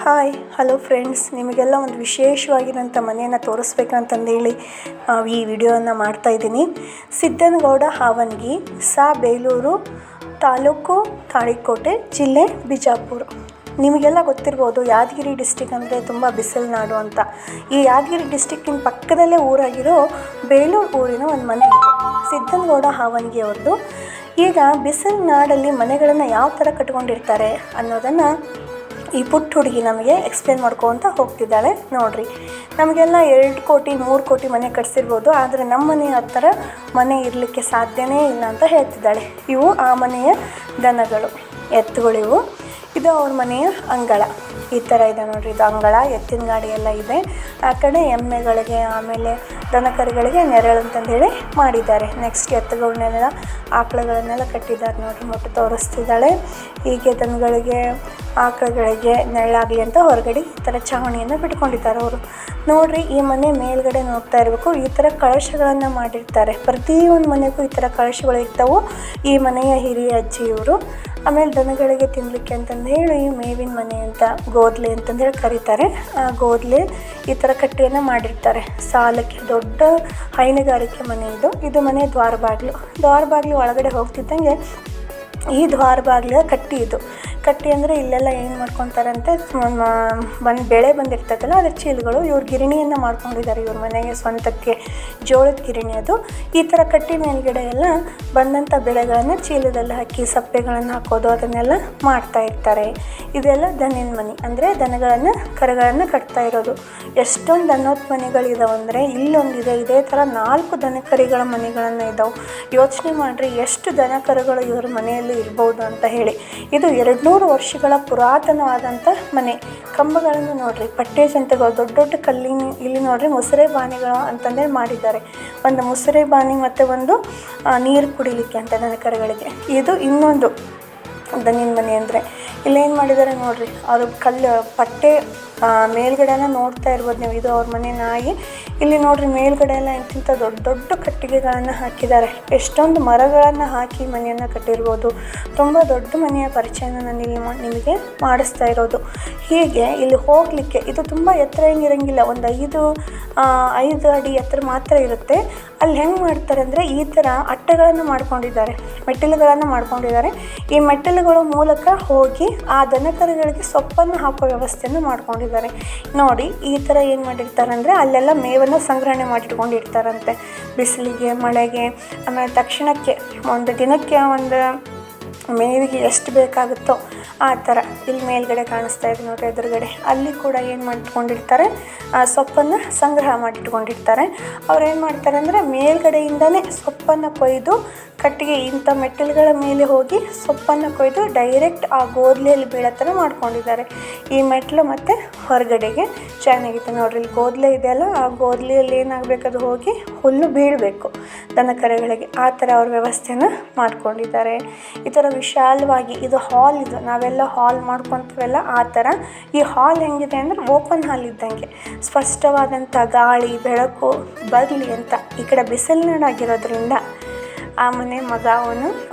Hello friends, ನಿಮಗೆಲ್ಲ ಒಂದು ವಿಶೇಷವಾಗಿರೋಂಥ ಮನೆಯನ್ನು ತೋರಿಸ್ಬೇಕಂತಂದೇಳಿ ಈ ವಿಡಿಯೋವನ್ನು ಮಾಡ್ತಾಯಿದ್ದೀನಿ. ಸಿದ್ದನಗೌಡ ಹಾವನಗಿ, ಬೇಲೂರು ತಾಲೂಕು, ತಾಳಿಕೋಟೆ ಜಿಲ್ಲೆ, ಬಿಜಾಪುರ. ನಿಮಗೆಲ್ಲ ಗೊತ್ತಿರ್ಬೋದು, ಯಾದಗಿರಿ ಡಿಸ್ಟಿಕ್ ಅಂದರೆ ತುಂಬ ಬಿಸಿಲು ನಾಡು ಅಂತ. ಈ ಯಾದಗಿರಿ ಡಿಸ್ಟಿಕ್ಕಿನ ಪಕ್ಕದಲ್ಲೇ ಊರಾಗಿರೋ ಬೇಲೂರು ಊರಿನ ಒಂದು ಮನೆ ಇದೆ, ಸಿದ್ದನಗೌಡ ಹಾವನಗಿ ಅವ್ರದ್ದು. ಈಗ ಬಿಸಿಲು ನಾಡಲ್ಲಿ ಮನೆಗಳನ್ನು ಯಾವ ಥರ ಕಟ್ಕೊಂಡಿರ್ತಾರೆ ಅನ್ನೋದನ್ನು ಈ ಪುಟ್ಟ ಹುಡುಗಿ ನಮಗೆ ಎಕ್ಸ್ಪ್ಲೇನ್ ಮಾಡ್ಕೊತ ಹೋಗ್ತಿದ್ದಾಳೆ. ನೋಡಿರಿ, ನಮಗೆಲ್ಲ 2 ಕೋಟಿ 3 ಕೋಟಿ ಮನೆ ಕಟ್ಸಿರ್ಬೋದು, ಆದರೆ ನಮ್ಮ ಮನೆ ಆ ಥರ ಮನೆ ಇರಲಿಕ್ಕೆ ಸಾಧ್ಯನೇ ಇಲ್ಲ ಅಂತ ಹೇಳ್ತಿದ್ದಾಳೆ. ಇವು ಆ ಮನೆಯ ದನಗಳು, ಎತ್ತುಗಳಿವು. ಇದು ಅವ್ರ ಮನೆಯ ಅಂಗಳ. ಈ ಥರ ಇದೆ ನೋಡಿರಿ, ಇದು ಅಂಗಳ. ಎತ್ತಿನ ಗಾಡಿ ಎಲ್ಲ ಇದೆ. ಆ ಕಡೆ ಎಮ್ಮೆಗಳಿಗೆ, ಆಮೇಲೆ ದನಕರುಗಳಿಗೆ ನೆರಳು ಅಂತಂದೇಳಿ ಮಾಡಿದ್ದಾರೆ. ನೆಕ್ಸ್ಟ್ ಎತ್ತುಗಳನ್ನೆಲ್ಲ, ಆಕಳುಗಳನ್ನೆಲ್ಲ ಕಟ್ಟಿದ್ದಾರೆ ನೋಡಿರಿ. ಮೊಟ್ಟು ತೋರಿಸ್ತಿದ್ದಾಳೆ. ಹೀಗೆ ದನಗಳಿಗೆ, ಆಕಳುಗಳಿಗೆ ನೆರಳಾಗಲಿ ಅಂತ ಹೊರಗಡೆ ಈ ಥರ ಛಾವಣಿಯನ್ನು ಬಿಟ್ಕೊಂಡಿದ್ದಾರೆ ಅವರು. ನೋಡಿರಿ, ಈ ಮನೆ ಮೇಲ್ಗಡೆ ನೋಡ್ತಾ ಇರಬೇಕು, ಈ ಥರ ಕಳಶಗಳನ್ನು ಮಾಡಿರ್ತಾರೆ. ಪ್ರತಿಯೊಂದು ಮನೆಗೂ ಈ ಥರ ಕಳಶಗಳು ಇರ್ತವೆ. ಈ ಮನೆಯ ಹಿರಿಯ ಅಜ್ಜಿ ಇವರು. ಆಮೇಲೆ ದನಗಳಿಗೆ ತಿನ್ನಲಿಕ್ಕೆ ಅಂತಂದು ಹೇಳಿ ಮೇವಿನ ಮನೆ ಅಂತ, ಗೋದ್ಲೆ ಅಂತಂದೇಳಿ ಕರೀತಾರೆ. ಆ ಗೋದ್ಲೆ ಈ ಥರ ಕಟ್ಟೆಯನ್ನು ಮಾಡಿರ್ತಾರೆ ಸಾಲಕ್ಕೆ. ದೊಡ್ಡ ಹೈನುಗಾರಿಕೆ ಮನೆ ಇದು. ಇದು ಮನೆ ದ್ವಾರ ಬಾಗಿಲು ಒಳಗಡೆ ಹೋಗ್ತಿದ್ದಂಗೆ ಈ ದ್ವಾರ ಬಾಗಿಲ ಕಟ್ಟಿ. ಇದು ಕಟ್ಟಿ ಅಂದರೆ ಇಲ್ಲೆಲ್ಲ ಏನು ಮಾಡ್ಕೊತಾರಂತೆ, ಬೆಳೆ ಬಂದಿರ್ತದಲ್ಲ ಅದ್ರ ಚೀಲಗಳು. ಇವ್ರು ಗಿರಣಿಯನ್ನು ಮಾಡ್ಕೊಂಡಿದ್ದಾರೆ ಇವ್ರ ಮನೆಗೆ ಸ್ವಂತಕ್ಕೆ, ಜೋಳದ ಗಿರಣಿ ಅದು. ಈ ಥರ ಕಟ್ಟಿ ಮೇಲ್ಗಡೆ ಎಲ್ಲ ಬಂದಂಥ ಬೆಳೆಗಳನ್ನು ಚೀಲದಲ್ಲಿ ಹಾಕಿ ಸಪ್ಪೆಗಳನ್ನು ಹಾಕೋದು, ಅದನ್ನೆಲ್ಲ ಮಾಡ್ತಾ ಇರ್ತಾರೆ. ಇದೆಲ್ಲ ದನಿನ ಮನೆ, ಅಂದರೆ ದನಗಳನ್ನು, ಕರುಗಳನ್ನು ಕಟ್ತಾ ಇರೋದು. ಎಷ್ಟೊಂದು ದನದ ಮನೆಗಳಿದಾವಂದರೆ ಇಲ್ಲೊಂದಿದೆ. ಇದೇ ಥರ 4 ದನಕರಿಗಳ ಮನೆಗಳನ್ನು ಇದ್ದಾವೆ. ಯೋಚನೆ ಮಾಡಿರಿ, ಎಷ್ಟು ದನಕರುಗಳು ಇವ್ರ ಮನೆಯಲ್ಲಿ ಇರ್ಬೋದು ಅಂತ ಹೇಳಿ. ಇದು 200 ವರ್ಷಗಳ ಪುರಾತನವಾದಂಥ ಮನೆ. ಕಂಬಗಳನ್ನು ನೋಡಿರಿ, ಪಟ್ಟೆಜಂತೆಗಳು, ದೊಡ್ಡ ದೊಡ್ಡ ಕಲ್ಲಿನ, ಇಲ್ಲಿ ನೋಡಿರಿ ಮುಸುರೆ ಬಾನಿಗಳು ಅಂತಂದೇಳಿ ಮಾಡಿದ್ದಾರೆ. ಒಂದು ಮುಸುರೆ ಬಾನಿ ಮತ್ತು ಒಂದು ನೀರು ಕುಡಿಲಿಕ್ಕೆ ಅಂತ ದನಕರುಗಳಿಗೆ. ಇದು ಇನ್ನೊಂದು ದನಿನ ಮನೆ. ಅಂದರೆ ಇಲ್ಲೇನು ಮಾಡಿದ್ದಾರೆ ನೋಡಿರಿ, ಅವರು ಪಟ್ಟೆ ಮೇಲ್ಗಡೆ ಎಲ್ಲ ನೋಡ್ತಾ ಇರ್ಬೋದು ನೀವು. ಇದು ಅವ್ರ ಮನೆ ನಾಯಿ. ಇಲ್ಲಿ ನೋಡಿರಿ, ಮೇಲ್ಗಡೆ ಎಲ್ಲ ಇಂತಿಂಥ ದೊಡ್ಡ ದೊಡ್ಡ ಕಟ್ಟಿಗೆಗಳನ್ನು ಹಾಕಿದ್ದಾರೆ. ಎಷ್ಟೊಂದು ಮರಗಳನ್ನು ಹಾಕಿ ಮನೆಯನ್ನು ಕಟ್ಟಿರ್ಬೋದು. ತುಂಬ ದೊಡ್ಡ ಮನೆಯ ಪರಿಚಯನ ನಾನು ಇಲ್ಲಿ ನಿಮಗೆ ಮಾಡಿಸ್ತಾ ಇರೋದು. ಹೀಗೆ ಇಲ್ಲಿ ಹೋಗಲಿಕ್ಕೆ ಇದು ತುಂಬ ಎತ್ತರ ಏನಿರಂಗಿಲ್ಲ, ಒಂದು 5 ಅಡಿ ಎತ್ತರ ಮಾತ್ರ ಇರುತ್ತೆ. ಅಲ್ಲಿ ಹೆಂಗೆ ಮಾಡ್ತಾರೆ ಅಂದರೆ ಈ ಥರ ಅಟ್ಟೆಗಳನ್ನು ಮಾಡ್ಕೊಂಡಿದ್ದಾರೆ, ಮೆಟ್ಟಿಲುಗಳನ್ನು ಮಾಡ್ಕೊಂಡಿದ್ದಾರೆ. ಈ ಮೆಟ್ಟಿಲುಗಳ ಮೂಲಕ ಹೋಗಿ ಆ ದನಕರುಗಳಿಗೆ ಸೊಪ್ಪನ್ನು ಹಾಕೋ ವ್ಯವಸ್ಥೆಯನ್ನು ಮಾಡ್ಕೊಂಡಿದ್ದಾರೆ. ನೋಡಿ, ಈ ಥರ ಏನು ಮಾಡಿರ್ತಾರೆ ಅಂದರೆ ಅಲ್ಲೆಲ್ಲ ಮೇವನ್ನು ಸಂಗ್ರಹಣೆ ಮಾಡಿಟ್ಕೊಂಡಿರ್ತಾರಂತೆ, ಬಿಸಿಲಿಗೆ, ಮಳೆಗೆ. ಆಮೇಲೆ ತಕ್ಷಣಕ್ಕೆ ಒಂದು ದಿನಕ್ಕೆ ಒಂದು ಮೇವಿಗೆ ಎಷ್ಟು ಬೇಕಾಗುತ್ತೋ ಆ ಥರ. ಇಲ್ಲಿ ಮೇಲ್ಗಡೆ ಕಾಣಿಸ್ತಾ ಇದೆ ನೋಡಿರಿ, ಎದುರುಗಡೆ. ಅಲ್ಲಿ ಕೂಡ ಏನು ಮಾಡಿಟ್ಕೊಂಡಿರ್ತಾರೆ, ಸೊಪ್ಪನ್ನು ಸಂಗ್ರಹ ಮಾಡಿಟ್ಕೊಂಡಿರ್ತಾರೆ. ಅವ್ರು ಏನು ಮಾಡ್ತಾರೆ ಅಂದರೆ ಮೇಲ್ಗಡೆಯಿಂದನೇ ಸೊಪ್ಪನ್ನು ಕೊಯ್ದು ಕಟ್ಟಿಗೆ ಇಂಥ ಮೆಟ್ಟಿಲುಗಳ ಮೇಲೆ ಹೋಗಿ ಸೊಪ್ಪನ್ನು ಕೊಯ್ದು ಡೈರೆಕ್ಟ್ ಆ ಗೋದ್ಲೆಯಲ್ಲಿ ಬೀಳೋ ಥರ ಮಾಡ್ಕೊಂಡಿದ್ದಾರೆ. ಈ ಮೆಟ್ಟಿಲು ಮತ್ತು ಹೊರಗಡೆಗೆ ಚೆನ್ನಾಗಿತ್ತು ನೋಡಿರಿ. ಇಲ್ಲಿ ಗೋದ್ಲೆ ಇದೆಯಲ್ಲ, ಆ ಗೋದ್ಲೆಯಲ್ಲಿ ಏನಾಗಬೇಕದು ಹೋಗಿ ಹುಲ್ಲು ಬೀಳಬೇಕು ದನಕರುಗಳಿಗೆ. ಆ ಥರ ಅವ್ರ ವ್ಯವಸ್ಥೆನ ಮಾಡ್ಕೊಂಡಿದ್ದಾರೆ. ಈ ಥರ ವಿಶಾಲವಾಗಿ, ಇದು ಹಾಲ್. ಇದು ನಾವೆಲ್ಲ ಹಾಲ್ ಮಾಡ್ಕೊತೀವಲ್ಲ ಆ ಥರ. ಈ ಹಾಲ್ ಹೆಂಗಿದೆ ಅಂದರೆ ಓಪನ್ ಹಾಲ್ ಇದ್ದಂಗೆ, ಸ್ಪಷ್ಟವಾದಂಥ ಗಾಳಿ ಬೆಳಕು ಬರಲಿ ಅಂತ. ಈ ಕಡೆ ಬಿಸಿಲಿನಾಗಿರೋದ್ರಿಂದ ಆ ಮನೆ ಮಗ ಅವನು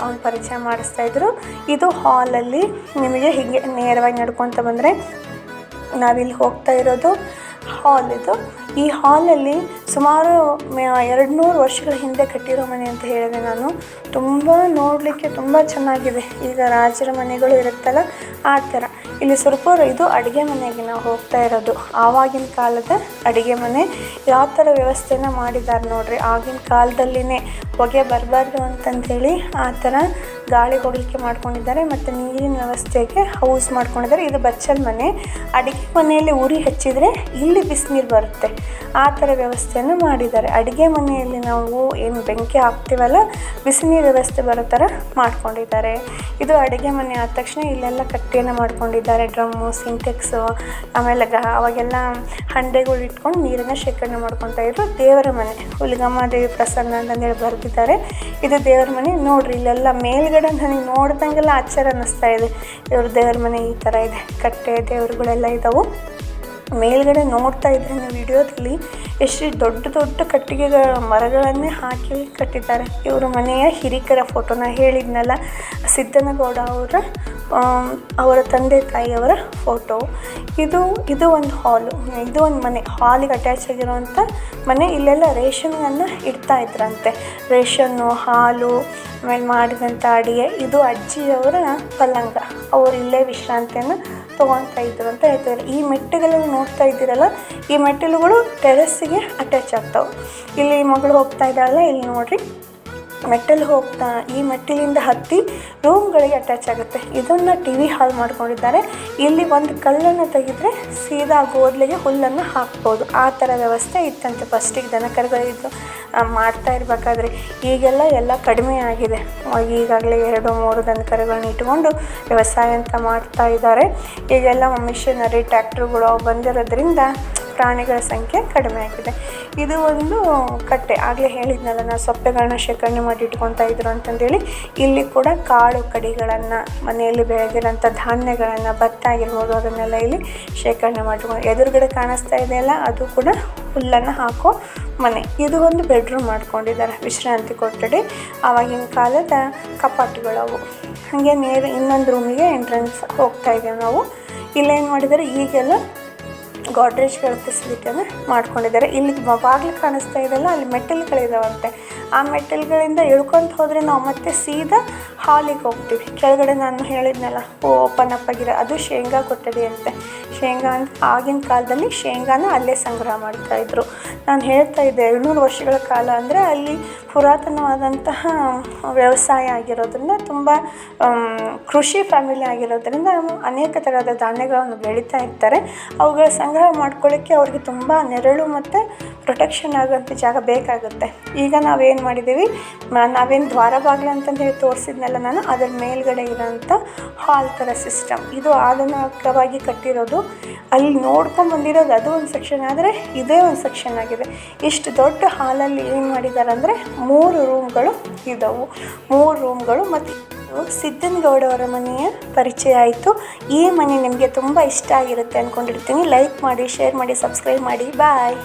ಪರಿಚಯ ಮಾಡಿಸ್ತಾಯಿದ್ರು. ಇದು ಹಾಲಲ್ಲಿ ನಿಮಗೆ ಹೀಗೆ ನೇರವಾಗಿ ನಡ್ಕೊತ ಬಂದರೆ ನಾವಿಲ್ಲಿ ಹೋಗ್ತಾ ಇರೋದು ಹಾಲ್. ಇದು ಈ ಹಾಲಲ್ಲಿ ಸುಮಾರು 200 ವರ್ಷಗಳ ಹಿಂದೆ ಕಟ್ಟಿರೋ ಮನೆ ಅಂತ ಹೇಳಿದೆ ನಾನು. ತುಂಬ ನೋಡಲಿಕ್ಕೆ ತುಂಬ ಚೆನ್ನಾಗಿದೆ. ಈಗ ರಾಜರ ಮನೆಗಳು ಇರುತ್ತಲ್ಲ ಆ ಥರ. ಇಲ್ಲಿ ಇದು ಅಡುಗೆ ಮನೆಗೆ ನಾವು ಹೋಗ್ತಾ ಇರೋದು. ಆವಾಗಿನ ಕಾಲದ ಅಡುಗೆ ಮನೆ. ಯಾವ ಥರ ವ್ಯವಸ್ಥೆನ ಮಾಡಿದ್ದಾರೆ ನೋಡಿರಿ. ಆಗಿನ ಕಾಲದಲ್ಲಿನೇ ಹೊಗೆ ಬರಬಾರ್ದು ಅಂತಂದೇಳಿ ಆ ಥರ ಗಾಳಿ ಹೋಗಲಿಕ್ಕೆ ಮಾಡ್ಕೊಂಡಿದ್ದಾರೆ. ಮತ್ತು ನೀರಿನ ವ್ಯವಸ್ಥೆಗೆ ಹೌಸ್ ಮಾಡ್ಕೊಂಡಿದ್ದಾರೆ. ಇದು ಬಚ್ಚಲ್ ಮನೆ. ಅಡುಗೆ ಮನೆಯಲ್ಲಿ ಉರಿ ಹಚ್ಚಿದರೆ ಇಲ್ಲಿ ಬಿಸಿನೀರು ಬರುತ್ತೆ, ಆ ಥರ ವ್ಯವಸ್ಥೆಯನ್ನು ಮಾಡಿದ್ದಾರೆ. ಅಡುಗೆ ಮನೆಯಲ್ಲಿ ನಾವು ಏನು ಬೆಂಕಿ ಹಾಕ್ತೀವಲ್ಲ, ಬಿಸಿನೀರು ವ್ಯವಸ್ಥೆ ಬರೋ ಥರ ಮಾಡ್ಕೊಂಡಿದ್ದಾರೆ. ಇದು ಅಡುಗೆ ಮನೆ ಆದ ತಕ್ಷಣ ಇಲ್ಲೆಲ್ಲ ಕಟ್ಟೆಯನ್ನು ಮಾಡ್ಕೊಂಡಿದ್ದಾರೆ. ಡ್ರಮ್ಮು, ಸಿಂಟೆಕ್ಸು, ಆಮೇಲೆ ಅವಾಗೆಲ್ಲ ಹಂಡೆಗಳು ಇಟ್ಕೊಂಡು ನೀರನ್ನು ಶೇಖರಣೆ ಮಾಡ್ಕೊತಾ ಇದ್ರು. ದೇವರ ಮನೆ, ಹುಲಿಗಮ್ಮ ದೇವಿ ಪ್ರಸನ್ನ ಅಂತಂದೇಳಿ ಬರೆದಿದ್ದಾರೆ. ಇದು ದೇವರ ಮನೆ. ನೋಡಿರಿ, ಇಲ್ಲೆಲ್ಲ ಮೇಲ್ಗಡೆ ನನಗೆ ನೋಡ್ದಂಗೆಲ್ಲ ಆಶ್ಚರ್ಯ ಅನ್ನಿಸ್ತಾ ಇದೆ. ಇವ್ರ ದೇವ್ರ ಮನೆ ಈ ಥರ ಇದೆ. ಕಟ್ಟೆ ದೇವರುಗಳೆಲ್ಲ ಇದ್ದಾವೆ. ಮೇಲ್ಗಡೆ ನೋಡ್ತಾ ಇದ್ರೆ ನೀವು ವಿಡಿಯೋದಲ್ಲಿ ಎಷ್ಟು ದೊಡ್ಡ ದೊಡ್ಡ ಕಟ್ಟಿಗೆಗಳ ಮರಗಳನ್ನೇ ಹಾಕಿ ಕಟ್ಟಿದ್ದಾರೆ. ಇವರು ಮನೆಯ ಹಿರಿಕರ ಫೋಟೋನ ಹೇಳಿದ್ನಲ್ಲ, ಸಿದ್ದನಗೌಡ ಅವರ ಅವರ ತಂದೆ ತಾಯಿಯವರ ಫೋಟೋ. ಇದು ಒಂದು ಹಾಲು, ಇದು ಒಂದು ಮನೆ, ಹಾಲಿಗೆ ಅಟ್ಯಾಚ್ ಆಗಿರುವಂಥ ಮನೆ. ಇಲ್ಲೆಲ್ಲ ರೇಷನನ್ನು ಇಡ್ತಾ ಇದ್ರಂತೆ, ರೇಷನ್ನು, ಹಾಲು, ಆಮೇಲೆ ಮಾಡಿದಂಥ ಅಡಿಗೆ. ಇದು ಅಜ್ಜಿಯವರ ಪಲ್ಲಂಗ, ಅವರು ಇಲ್ಲೇ ವಿಶ್ರಾಂತಿಯನ್ನು ತೊಗೊಳ್ತಾ ಇದ್ರು ಅಂತ ಹೇಳ್ತಾರೆ. ಈ ಮೆಟ್ಟಿಲುಗಳನ್ನು ನೋಡ್ತಾ ಇದ್ದೀರಲ್ಲ, ಈ ಮೆಟ್ಟಿಲುಗಳು ಟೆರೆಸ್ಸಿಗೆ ಅಟ್ಯಾಚ್ ಆಗ್ತಾವೆ. ಇಲ್ಲಿ ಮಗಳು ಹೋಗ್ತಾ ಇದ್ದಾಳಲ್ಲ, ಇಲ್ಲಿ ನೋಡಿರಿ, ಮೆಟ್ಟಲು ಹೋಗ್ತಾ ಈ ಮೆಟ್ಟಿಲಿಂದ ಹತ್ತಿ ರೂಮ್ಗಳಿಗೆ ಅಟ್ಯಾಚ್ ಆಗುತ್ತೆ. ಇದನ್ನು ಟಿ ವಿ ಹಾಲ್ ಮಾಡ್ಕೊಂಡಿದ್ದಾರೆ. ಇಲ್ಲಿ ಒಂದು ಕಲ್ಲನ್ನು ತೆಗೆದರೆ ಸೀದಾ ಗೋದಲಿಗೆ ಹುಲ್ಲನ್ನು ಹಾಕ್ಬೋದು, ಆ ಥರ ವ್ಯವಸ್ಥೆ ಇತ್ತಂತೆ ಫಸ್ಟಿಗೆ ದನಕರುಗಳಿದ್ದು ಮಾಡ್ತಾ ಇರಬೇಕಾದ್ರೆ. ಈಗೆಲ್ಲ ಎಲ್ಲ ಕಡಿಮೆ ಆಗಿದೆ. ಈಗಾಗಲೇ 2-3 ದನಕರುಗಳನ್ನ ಇಟ್ಕೊಂಡು ವ್ಯವಸಾಯ ಅಂತ ಮಾಡ್ತಾ ಇದ್ದಾರೆ. ಈಗೆಲ್ಲ ಮಿಷನರಿ ಟ್ಯಾಕ್ಟ್ರುಗಳು ಬಂದಿರೋದ್ರಿಂದ ಪ್ರಾಣಿಗಳ ಸಂಖ್ಯೆ ಕಡಿಮೆ ಆಗಿದೆ. ಇದು ಒಂದು ಕಟ್ಟೆ, ಆಗಲೇ ಹೇಳಿದ್ನಲ್ಲ ನಾನು, ಸೊಪ್ಪೆಗಳನ್ನ ಶೇಖರಣೆ ಮಾಡಿ ಇಟ್ಕೊತಾ ಇದ್ರು ಅಂತಂದೇಳಿ. ಇಲ್ಲಿ ಕೂಡ ಕಾಳು ಕಡಿಗಳನ್ನು, ಮನೆಯಲ್ಲಿ ಬೆಳೆದಿರೋಂಥ ಧಾನ್ಯಗಳನ್ನು, ಭತ್ತ ಆಗಿರ್ಬೋದು, ಅದನ್ನೆಲ್ಲ ಇಲ್ಲಿ ಶೇಖರಣೆ ಮಾಡಿಕೊಂಡು, ಎದುರುಗಡೆ ಕಾಣಿಸ್ತಾ ಇದೆಯಲ್ಲ ಅದು ಕೂಡ ಹುಲ್ಲನ್ನು ಹಾಕೋ ಮನೆ. ಇದು ಒಂದು ಬೆಡ್ರೂಮ್ ಮಾಡ್ಕೊಂಡಿದ್ದಾರೆ, ವಿಶ್ರಾಂತಿ ಕೊಠಡಿ. ಆವಾಗಿನ ಕಾಲದ ಕಪಾಟುಗಳವು. ಹಾಗೆ ನೇರ ಇನ್ನೊಂದು ರೂಮಿಗೆ ಎಂಟ್ರೆನ್ಸ್ ಹೋಗ್ತಾ ಇದ್ದೇವೆ ನಾವು. ಇಲ್ಲೇನು ಮಾಡಿದ್ದಾರೆ, ಈಗೆಲ್ಲ ಗೋಡ್ರೇಜ್ಗಳ ಫೆಸಿಲಿಟಿಯನ್ನು ಮಾಡ್ಕೊಂಡಿದ್ದಾರೆ. ಇಲ್ಲಿ ಬಾಗಿಲು ಕಾಣಿಸ್ತಾ ಇದೆಯಲ್ಲ, ಅಲ್ಲಿ ಮೆಟ್ಟಿಲುಗಳಿದಾವಂತೆ. ಆ ಮೆಟ್ಟಿಲುಗಳಿಂದ ಇಳ್ಕೊಂತ ಹೋದರೆ ನಾವು ಮತ್ತೆ ಸೀದಾ ಹಾಲಿಗೆ ಹೋಗ್ತೀವಿ. ಕೆಳಗಡೆ ನಾನು ಹೇಳಿದ್ನಲ್ಲ ಓಪನ್ ಅಪ್ ಆಗಿರೋ, ಅದು ಶೇಂಗಾ ಕೊಠಡಿ ಅಂತೆ. ಶೇಂಗಾ ಅಂತ ಆಗಿನ ಕಾಲದಲ್ಲಿ ಶೇಂಗಾನ ಅಲ್ಲೇ ಸಂಗ್ರಹ ಮಾಡ್ತಾಯಿದ್ರು. ನಾನು ಹೇಳ್ತಾ ಇದ್ದೆ 200 ವರ್ಷಗಳ ಕಾಲ ಅಂದರೆ ಅಲ್ಲಿ ಪುರಾತನವಾದಂತಹ ವ್ಯವಸಾಯ ಆಗಿರೋದ್ರಿಂದ, ತುಂಬ ಕೃಷಿ ಫ್ಯಾಮಿಲಿ ಆಗಿರೋದ್ರಿಂದ ಅನೇಕ ಥರದ ಧಾನ್ಯಗಳನ್ನು ಬೆಳೀತಾ ಇರ್ತಾರೆ. ಅವುಗಳ ಸಂಗ್ರಹ ಮಾಡ್ಕೊಳ್ಳೋಕ್ಕೆ ಅವ್ರಿಗೆ ತುಂಬ ನೆರಳು ಮತ್ತು ಪ್ರೊಟೆಕ್ಷನ್ ಆಗೋಂಥ ಜಾಗ ಬೇಕಾಗುತ್ತೆ. ಈಗ ನಾವೇನು ಮಾಡಿದ್ದೀವಿ, ನಾವೇನು ದ್ವಾರ ಬಾಗಿಲು ಅಂತಂದು ಹೇಳಿ ತೋರಿಸಿದ್ನಲ್ಲ ನಾನು, ಅದರ ಮೇಲ್ಗಡೆ ಇರೋಂಥ ಹಾಲ್ ಥರ ಸಿಸ್ಟಮ್. ಇದು ಆಧುನಿಕವಾಗಿ ಕಟ್ಟಿರೋದು. ಅಲ್ಲಿ ನೋಡ್ಕೊಂಡು ಬಂದಿರೋದು ಅದು ಒಂದು ಸೆಕ್ಷನ್, ಆದರೆ ಇದೇ ಒಂದು ಸೆಕ್ಷನ್ ಆಗಿದೆ. ಇಷ್ಟು ದೊಡ್ಡ ಹಾಲಲ್ಲಿ ಏನು ಮಾಡಿದ್ದಾರೆ ಅಂದರೆ 3 ರೂಮ್ಗಳು ಇದ್ದವು. 3 ರೂಮ್ಗಳು. ಮತ್ತು ಸಿದ್ದನಗೌಡವರ ಮನೆಯ ಪರಿಚಯ ಆಯಿತು. ಈ ಮನೆ ನಿಮಗೆ ತುಂಬ ಇಷ್ಟ ಆಗಿರುತ್ತೆ ಅಂದ್ಕೊಂಡಿರ್ತೀನಿ. ಲೈಕ್ ಮಾಡಿ, ಶೇರ್ ಮಾಡಿ, ಸಬ್ಸ್ಕ್ರೈಬ್ ಮಾಡಿ. ಬಾಯ್.